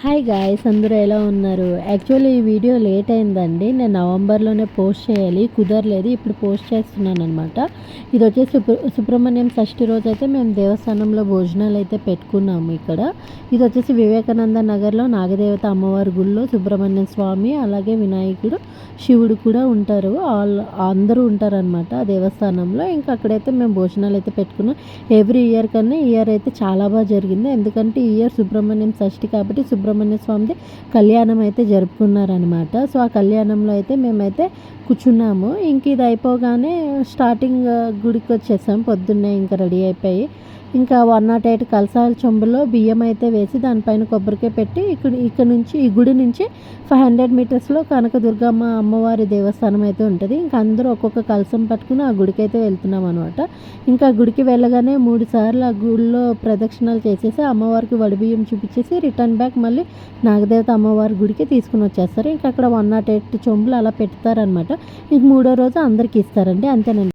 Hi guys, అందరూ ఎలా ఉన్నారు? యాక్చువల్లీ ఈ వీడియో లేట్ అయిందండి. నేను నవంబర్లోనే పోస్ట్ చేయాలి, కుదరలేదు. ఇప్పుడు పోస్ట్ చేస్తున్నాను అనమాట. ఇది వచ్చేసి సుబ్రహ్మణ్యం షష్ఠి రోజు అయితే మేము దేవస్థానంలో భోజనాలు అయితే పెట్టుకున్నాము ఇక్కడ. ఇది వచ్చేసి వివేకానంద నగర్లో నాగదేవత అమ్మవారి గుడిలో సుబ్రహ్మణ్యం స్వామి, అలాగే వినాయకుడు, శివుడు కూడా ఉంటారు. అందరూ ఉంటారనమాట ఆ దేవస్థానంలో. ఇంకా అక్కడైతే మేము భోజనాలు అయితే పెట్టుకున్నాం. ఎవ్రీ ఇయర్ కన్నా ఈ ఇయర్ అయితే చాలా బాగా జరిగింది. ఎందుకంటే ఈ ఇయర్ సుబ్రహ్మణ్యం షష్ఠి కాబట్టి సుబ్రహ్మణ్య స్వామిది కళ్యాణం అయితే జరుపుకున్నారనమాట. సో ఆ కళ్యాణంలో అయితే మేమైతే కూర్చున్నాము. ఇంక ఇది అయిపోగానే స్టార్టింగ్ గుడికి వచ్చేసాం. పొద్దున్నే ఇంకా రెడీ అయిపోయి ఇంకా 108 కలసాల చెంబులో బియ్యం అయితే వేసి దానిపైన కొబ్బరికాయ పెట్టి ఇక్కడ నుంచి ఈ గుడి నుంచి 500 మీటర్స్లో కనకదుర్గమ్మ అమ్మవారి దేవస్థానం అయితే ఉంటుంది. ఇంకా అందరూ ఒక్కొక్క కలసం పట్టుకుని ఆ గుడికి అయితే వెళ్తున్నాం అనమాట. ఇంకా గుడికి వెళ్ళగానే 3 సార్లు ఆ గుడిలో ప్రదక్షిణాలు చేసేసి అమ్మవారికి వడిబియ్యం చూపించేసి రిటర్న్ బ్యాక్ మళ్ళీ నాగదేవత అమ్మవారి గుడికి తీసుకుని వచ్చేస్తారు. ఇంకా అక్కడ 108 చెంబులు అలా పెడతారనమాట. ఇంక మూడో రోజు అందరికీ ఇస్తారండి, అంతేనండి.